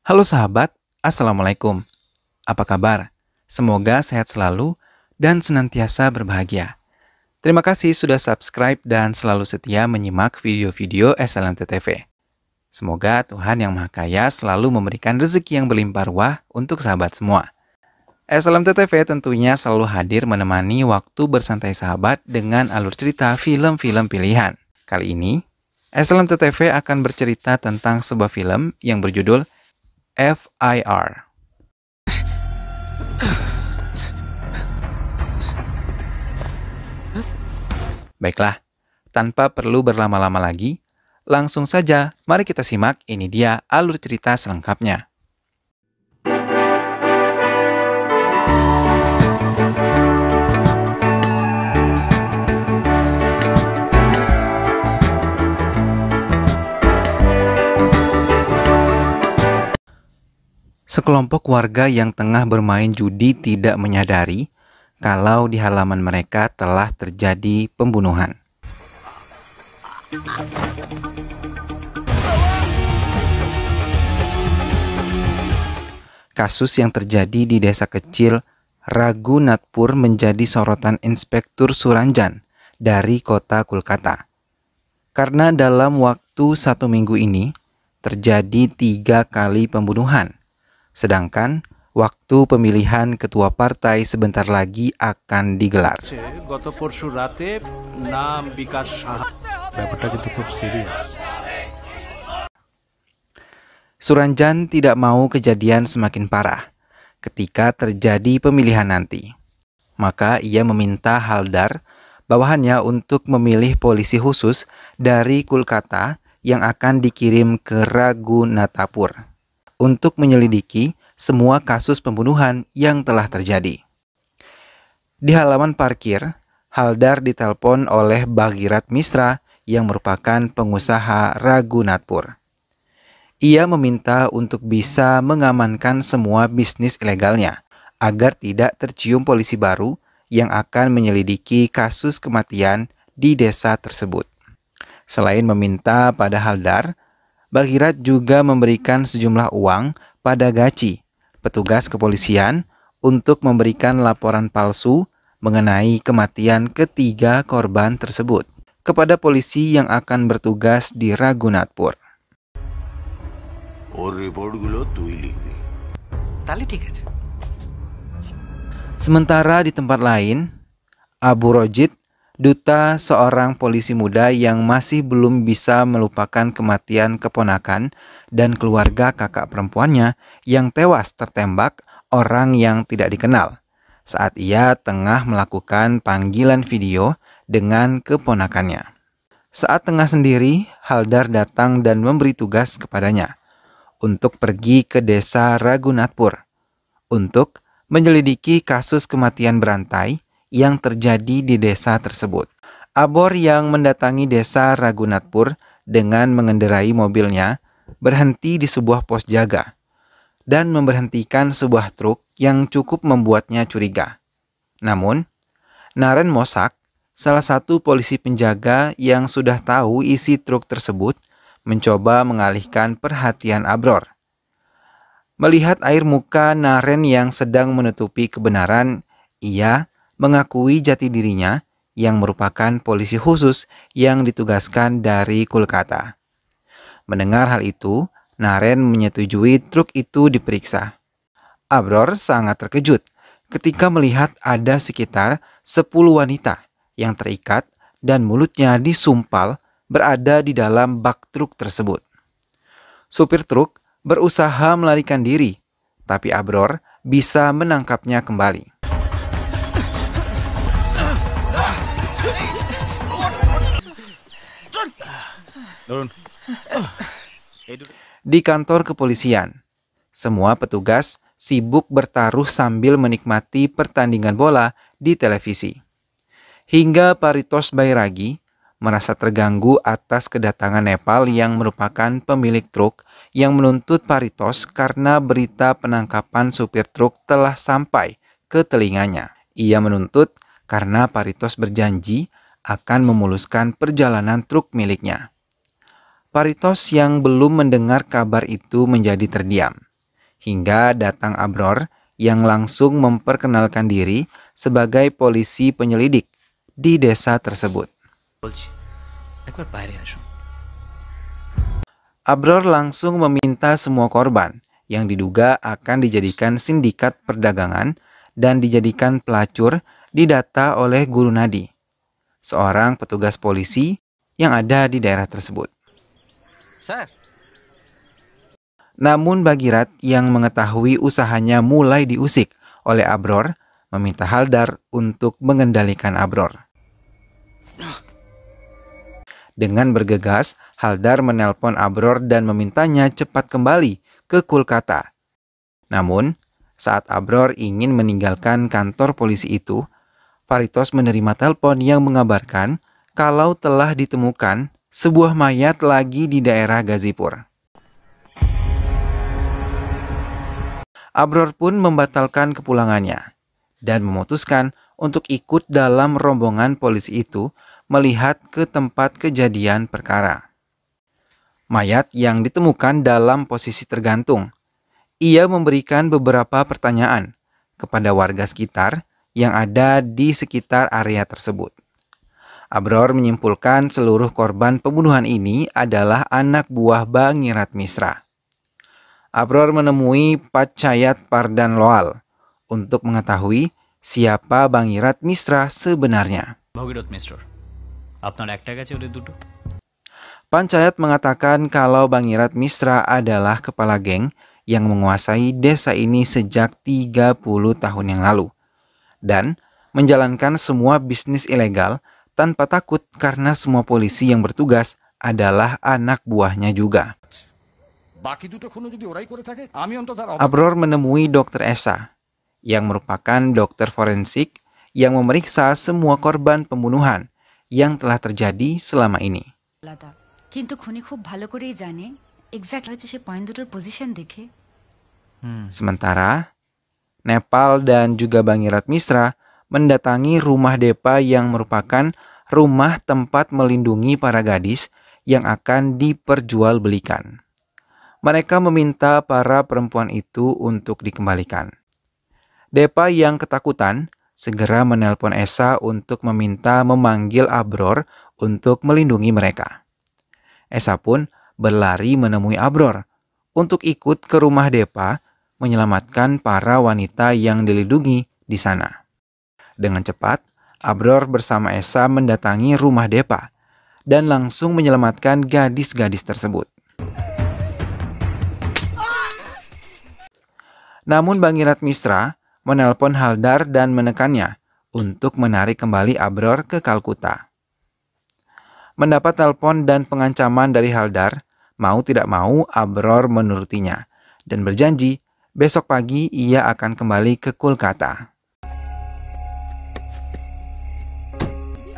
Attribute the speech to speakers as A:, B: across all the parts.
A: Halo sahabat, Assalamualaikum. Apa kabar? Semoga sehat selalu dan senantiasa berbahagia. Terima kasih sudah subscribe dan selalu setia menyimak video-video SLMT-TV. Semoga Tuhan Yang Maha Kaya selalu memberikan rezeki yang berlimpah ruah untuk sahabat semua. SLMT-TV tentunya selalu hadir menemani waktu bersantai sahabat dengan alur cerita film-film pilihan. Kali ini, SLMT-TV akan bercerita tentang sebuah film yang berjudul FIR. Baiklah, tanpa perlu berlama-lama lagi, langsung saja mari kita simak ini dia alur cerita selengkapnya. Sekelompok warga yang tengah bermain judi tidak menyadari kalau di halaman mereka telah terjadi pembunuhan. Kasus yang terjadi di desa kecil Raghunathpur menjadi sorotan Inspektur Suranjan dari kota Kolkata. Karena dalam waktu 1 minggu ini terjadi 3 kali pembunuhan. Sedangkan waktu pemilihan ketua partai sebentar lagi akan digelar. Suranjan tidak mau kejadian semakin parah ketika terjadi pemilihan nanti. Maka ia meminta Haldar, bawahannya, untuk memilih polisi khusus dari Kolkata yang akan dikirim ke Raghunathpur untuk menyelidiki semua kasus pembunuhan yang telah terjadi. Di halaman parkir, Haldar ditelepon oleh Bhagirat Misra yang merupakan pengusaha Raghunathpur. Ia meminta untuk bisa mengamankan semua bisnis ilegalnya agar tidak tercium polisi baru yang akan menyelidiki kasus kematian di desa tersebut. Selain meminta pada Haldar, Bhagirat juga memberikan sejumlah uang pada Gachi, petugas kepolisian, untuk memberikan laporan palsu mengenai kematian ketiga korban tersebut kepada polisi yang akan bertugas di Raghunathpur. Sementara di tempat lain, Abu Rojid, duta seorang polisi muda yang masih belum bisa melupakan kematian keponakan dan keluarga kakak perempuannya yang tewas tertembak orang yang tidak dikenal saat ia tengah melakukan panggilan video dengan keponakannya. Saat tengah sendiri, Haldar datang dan memberi tugas kepadanya untuk pergi ke desa Raghunathpur untuk menyelidiki kasus kematian berantai yang terjadi di desa tersebut. Abor yang mendatangi desa Raghunathpur dengan mengendarai mobilnya berhenti di sebuah pos jaga dan memberhentikan sebuah truk yang cukup membuatnya curiga. Namun, Naren Mosak, salah satu polisi penjaga yang sudah tahu isi truk tersebut, mencoba mengalihkan perhatian Abror. Melihat air muka Naren yang sedang menutupi kebenaran, ia mengakui jati dirinya yang merupakan polisi khusus yang ditugaskan dari Kolkata. Mendengar hal itu, Naren menyetujui truk itu diperiksa. Abror sangat terkejut ketika melihat ada sekitar 10 wanita yang terikat dan mulutnya disumpal berada di dalam bak truk tersebut. Supir truk berusaha melarikan diri, tapi Abror bisa menangkapnya kembali. Di kantor kepolisian, semua petugas sibuk bertaruh sambil menikmati pertandingan bola di televisi. Hingga Paritos Bairagi merasa terganggu atas kedatangan Nepal yang merupakan pemilik truk yang menuntut Paritos karena berita penangkapan supir truk telah sampai ke telinganya. Ia menuntut karena Paritos berjanji akan memuluskan perjalanan truk miliknya. Paritos yang belum mendengar kabar itu menjadi terdiam, hingga datang Abror yang langsung memperkenalkan diri sebagai polisi penyelidik di desa tersebut. Abror langsung meminta semua korban yang diduga akan dijadikan sindikat perdagangan dan dijadikan pelacur didata oleh Guru Nadi, seorang petugas polisi yang ada di daerah tersebut.
B: Sir.
A: Namun Bagirat yang mengetahui usahanya mulai diusik oleh Abror meminta Haldar untuk mengendalikan Abror. Dengan bergegas, Haldar menelpon Abror dan memintanya cepat kembali ke Kolkata. Namun, saat Abror ingin meninggalkan kantor polisi itu, Paritos menerima telepon yang mengabarkan kalau telah ditemukan sebuah mayat lagi di daerah Gazipur. Abror pun membatalkan kepulangannya dan memutuskan untuk ikut dalam rombongan polisi itu melihat ke tempat kejadian perkara. Mayat yang ditemukan dalam posisi tergantung. Ia memberikan beberapa pertanyaan kepada warga sekitar yang ada di sekitar area tersebut. Abror menyimpulkan seluruh korban pembunuhan ini adalah anak buah Bangirat Misra. Abror menemui Panchayat Pardhan Loal untuk mengetahui siapa Bangirat Misra sebenarnya. Panchayat mengatakan kalau Bangirat Misra adalah kepala geng yang menguasai desa ini sejak 30 tahun yang lalu dan menjalankan semua bisnis ilegal tanpa takut karena semua polisi yang bertugas adalah anak buahnya juga. Abror menemui Dr. Esa, yang merupakan dokter forensik yang memeriksa semua korban pembunuhan yang telah terjadi selama ini. Sementara, Nepal dan juga Bangirat Misra mendatangi rumah Depa yang merupakan rumah tempat melindungi para gadis yang akan diperjualbelikan. Mereka meminta para perempuan itu untuk dikembalikan. Depa yang ketakutan segera menelpon Esa untuk meminta memanggil Abror untuk melindungi mereka. Esa pun berlari menemui Abror untuk ikut ke rumah Depa menyelamatkan para wanita yang dilindungi di sana. Dengan cepat, Abror bersama Esa mendatangi rumah Depa dan langsung menyelamatkan gadis-gadis tersebut. Namun Bangirat Misra menelpon Haldar dan menekannya untuk menarik kembali Abror ke Kalkuta. Mendapat telepon dan pengancaman dari Haldar, mau tidak mau Abror menurutinya dan berjanji besok pagi ia akan kembali ke Kolkata.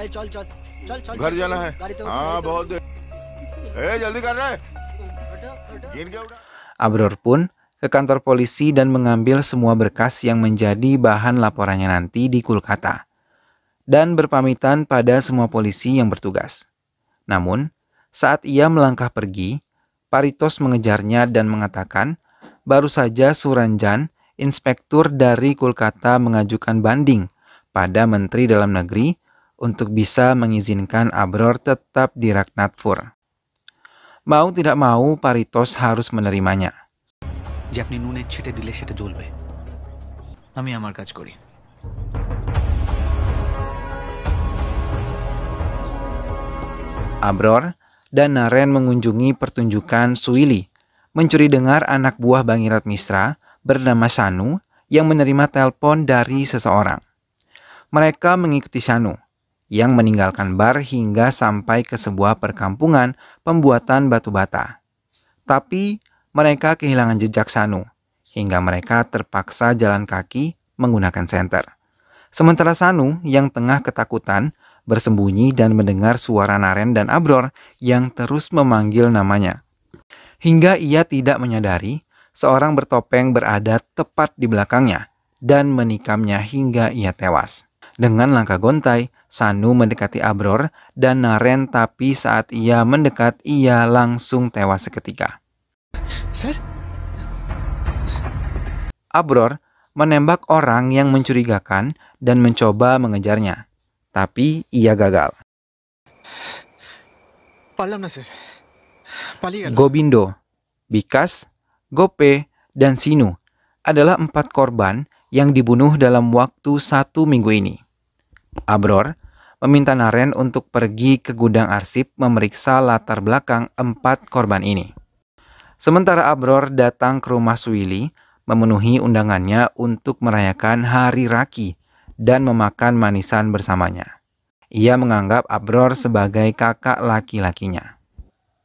C: घर जाना है हाँ बहुत देर जल्दी कर रहा है
A: Abror pun ke kantor polisi dan mengambil semua berkas yang menjadi bahan laporannya nanti di Kolkata dan berpamitan pada semua polisi yang bertugas. Namun, saat ia melangkah pergi, Paritos mengejarnya dan mengatakan baru saja Suranjan, inspektur dari Kolkata mengajukan banding pada Menteri Dalam Negeri untuk bisa mengizinkan Abror tetap di Raghunathpur. Mau tidak mau, Paritos harus menerimanya. Abror dan Naren mengunjungi pertunjukan Suili, mencuri dengar anak buah Bangirat Misra bernama Shanu yang menerima telepon dari seseorang. Mereka mengikuti Shanu yang meninggalkan bar hingga sampai ke sebuah perkampungan pembuatan batu bata. Tapi mereka kehilangan jejak Sanu, hingga mereka terpaksa jalan kaki menggunakan senter. Sementara Sanu yang tengah ketakutan bersembunyi dan mendengar suara Naren dan Abror yang terus memanggil namanya. Hingga ia tidak menyadari seorang bertopeng berada tepat di belakangnya dan menikamnya hingga ia tewas. Dengan langkah gontai, Sanu mendekati Abror dan Naren, tapi saat ia mendekat, ia langsung tewas seketika.
B: Sir?
A: Abror menembak orang yang mencurigakan dan mencoba mengejarnya, tapi ia gagal.
B: Parlam na, sir. Paligala.
A: Gobindo, Bikas, Gope, dan Sinu adalah 4 korban yang dibunuh dalam waktu 1 minggu ini. Abror meminta Naren untuk pergi ke gudang arsip memeriksa latar belakang 4 korban ini. Sementara Abror datang ke rumah Suili, memenuhi undangannya untuk merayakan Hari Raki dan memakan manisan bersamanya. Ia menganggap Abror sebagai kakak laki-lakinya.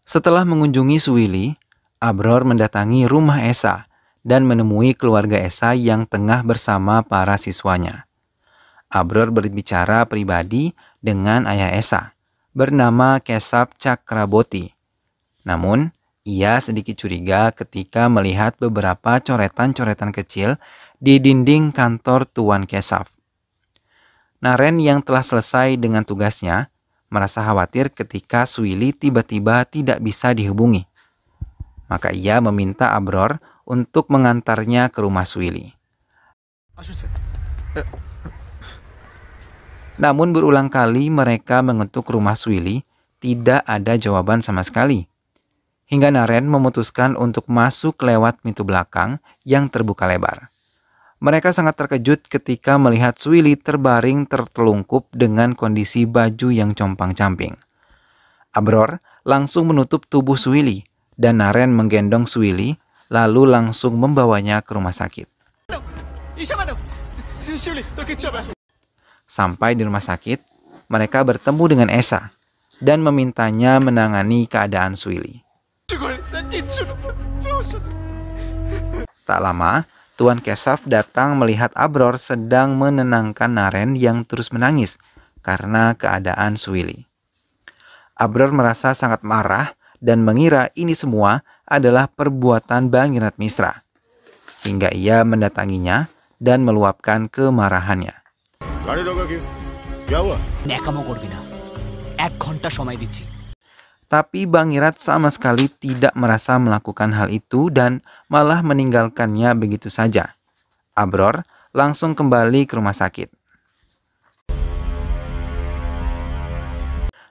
A: Setelah mengunjungi Suili, Abror mendatangi rumah Esa dan menemui keluarga Esa yang tengah bersama para siswanya. Abror berbicara pribadi dengan ayah Esa, bernama Kesaf Cakraboti. Namun, ia sedikit curiga ketika melihat beberapa coretan-coretan kecil di dinding kantor Tuan Kesaf. Naren yang telah selesai dengan tugasnya merasa khawatir ketika Suili tiba-tiba tidak bisa dihubungi. Maka ia meminta Abror untuk mengantarnya ke rumah Suili. Namun berulang kali mereka mengetuk rumah Suili, tidak ada jawaban sama sekali. Hingga Naren memutuskan untuk masuk lewat pintu belakang yang terbuka lebar. Mereka sangat terkejut ketika melihat Suili terbaring tertelungkup dengan kondisi baju yang compang-camping. Abror langsung menutup tubuh Suili dan Naren menggendong Suili lalu langsung membawanya ke rumah sakit. Sampai di rumah sakit, mereka bertemu dengan Esa dan memintanya menangani keadaan Suili. Tak lama, Tuan Kesaf datang melihat Abror sedang menenangkan Naren yang terus menangis karena keadaan Suili. Abror merasa sangat marah dan mengira ini semua adalah perbuatan Bangirat Misra. Hingga ia mendatanginya dan meluapkan kemarahannya. Tapi Bangirat sama sekali tidak merasa melakukan hal itu dan malah meninggalkannya begitu saja. Abror langsung kembali ke rumah sakit.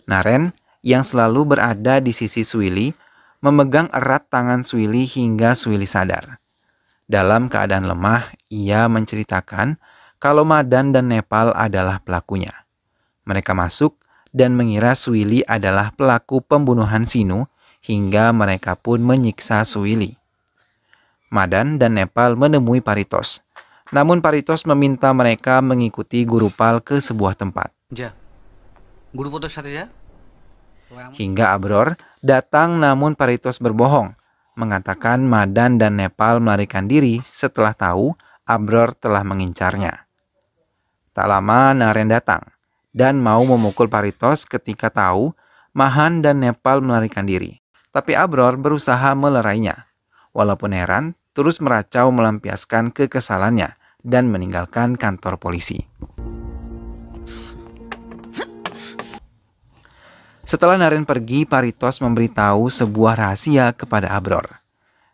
A: Naren yang selalu berada di sisi Suili memegang erat tangan Suili hingga Suili sadar. Dalam keadaan lemah, ia menceritakan kalau Madan dan Nepal adalah pelakunya. Mereka masuk dan mengira Suili adalah pelaku pembunuhan Sinu hingga mereka pun menyiksa Suili. Madan dan Nepal menemui Paritos. Namun Paritos meminta mereka mengikuti Gurupal ke sebuah tempat. Hingga Abror datang namun Paritos berbohong, mengatakan Madan dan Nepal melarikan diri setelah tahu Abror telah mengincarnya. Tak lama Naren datang dan mau memukul Paritos ketika tahu Mahan dan Nepal melarikan diri. Tapi Abror berusaha melerainya. Walaupun heran, terus meracau melampiaskan kekesalannya dan meninggalkan kantor polisi. Setelah Naren pergi, Paritos memberitahu sebuah rahasia kepada Abror.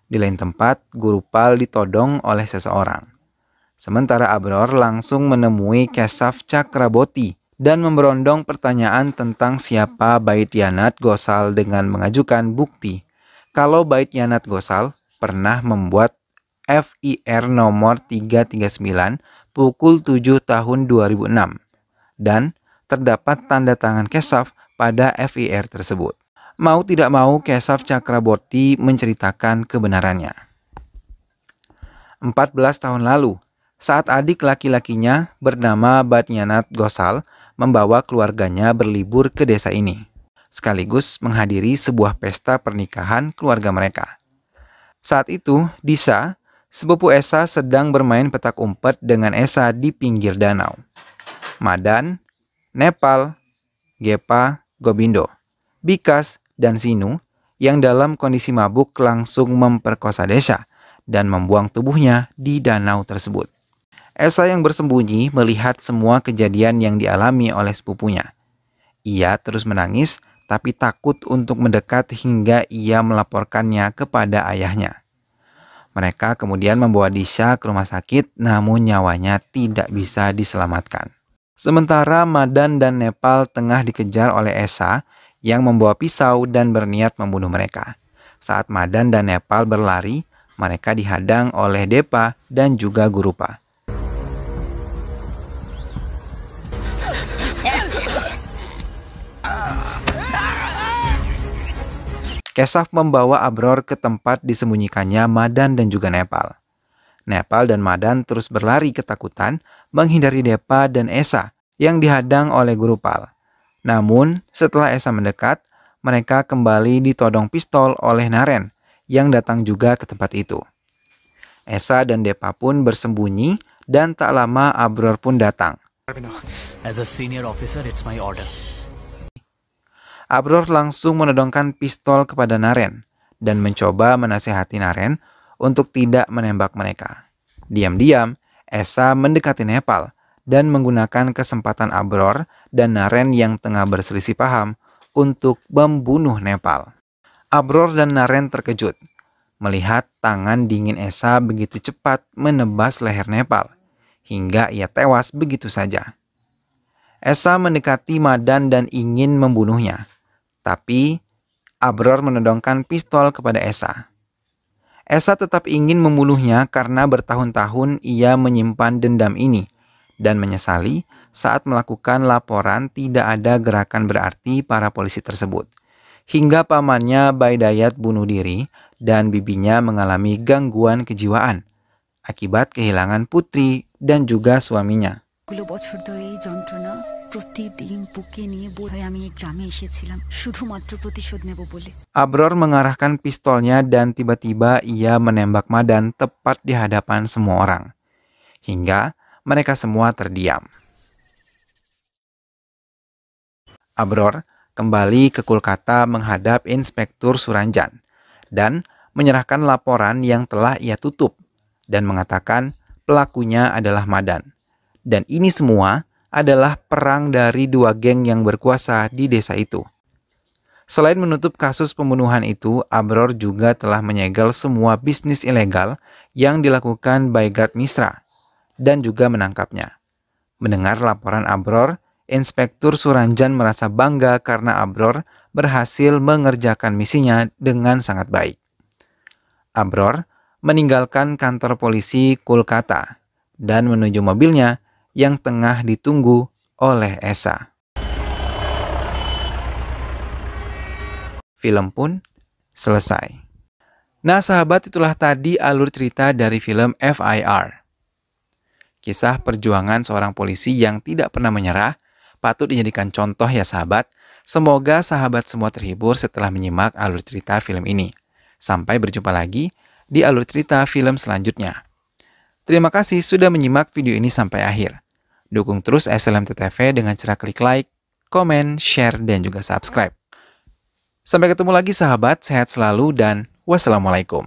A: Di lain tempat, Gurupal ditodong oleh seseorang. Sementara Abror langsung menemui Kesaf Cakraboti dan memberondong pertanyaan tentang siapa Baidyanat Gosal dengan mengajukan bukti kalau Baidyanat Gosal pernah membuat FIR nomor 339 pukul 7 tahun 2006 dan terdapat tanda tangan Kesaf pada FIR tersebut. Mau tidak mau, Kesaf Cakraborty menceritakan kebenarannya. 14 tahun lalu, saat adik laki-lakinya bernama Baidyanat Gosal membawa keluarganya berlibur ke desa ini, sekaligus menghadiri sebuah pesta pernikahan keluarga mereka. Saat itu, Disa, sepupu Esa, sedang bermain petak umpet dengan Esa di pinggir danau. Madan, Nepal, Gepa, Gobindo, Bikas, dan Sinu yang dalam kondisi mabuk langsung memperkosa Desa dan membuang tubuhnya di danau tersebut. Esa yang bersembunyi melihat semua kejadian yang dialami oleh sepupunya. Ia terus menangis tapi takut untuk mendekat hingga ia melaporkannya kepada ayahnya. Mereka kemudian membawa Disa ke rumah sakit, namun nyawanya tidak bisa diselamatkan. Sementara Madan dan Nepal tengah dikejar oleh Esa yang membawa pisau dan berniat membunuh mereka. Saat Madan dan Nepal berlari, mereka dihadang oleh Depa dan juga Gurupa. Kesaf membawa Abror ke tempat disembunyikannya Madan dan juga Nepal. Nepal dan Madan terus berlari ketakutan menghindari Depa dan Esa yang dihadang oleh Gurupal. Namun, setelah Esa mendekat, mereka kembali ditodong pistol oleh Naren yang datang juga ke tempat itu. Esa dan Depa pun bersembunyi dan tak lama Abror pun datang.
D: As a senior officer, it's my order.
A: Abror langsung menodongkan pistol kepada Naren dan mencoba menasihati Naren untuk tidak menembak mereka. Diam-diam, Esa mendekati Nepal dan menggunakan kesempatan Abror dan Naren yang tengah berselisih paham untuk membunuh Nepal. Abror dan Naren terkejut melihat tangan dingin Esa begitu cepat menebas leher Nepal hingga ia tewas begitu saja. Esa mendekati Madan dan ingin membunuhnya, tapi Abror menodongkan pistol kepada Esa. Esa tetap ingin membunuhnya karena bertahun-tahun ia menyimpan dendam ini dan menyesali saat melakukan laporan tidak ada gerakan berarti para polisi tersebut. Hingga pamannya Baidayat bunuh diri dan bibinya mengalami gangguan kejiwaan akibat kehilangan putri dan juga suaminya. Abror mengarahkan pistolnya dan tiba-tiba ia menembak Madan tepat di hadapan semua orang. Hingga mereka semua terdiam. Abror kembali ke Kolkata menghadap Inspektur Suranjan dan menyerahkan laporan yang telah ia tutup dan mengatakan pelakunya adalah Madan. Dan ini semua adalah perang dari dua geng yang berkuasa di desa itu. Selain menutup kasus pembunuhan itu, Abror juga telah menyegel semua bisnis ilegal yang dilakukan Baigrat Misra dan juga menangkapnya. Mendengar laporan Abror, Inspektur Suranjan merasa bangga karena Abror berhasil mengerjakan misinya dengan sangat baik. Abror meninggalkan kantor polisi Kolkata dan menuju mobilnya yang tengah ditunggu oleh Esa. Film pun selesai. Nah sahabat, itulah tadi alur cerita dari film FIR. Kisah perjuangan seorang polisi yang tidak pernah menyerah patut dijadikan contoh ya sahabat. Semoga sahabat semua terhibur setelah menyimak alur cerita film ini. Sampai berjumpa lagi di alur cerita film selanjutnya. Terima kasih sudah menyimak video ini sampai akhir. Dukung terus SLMT-TV dengan cara klik like, komen, share, dan juga subscribe. Sampai ketemu lagi sahabat, sehat selalu dan wassalamualaikum.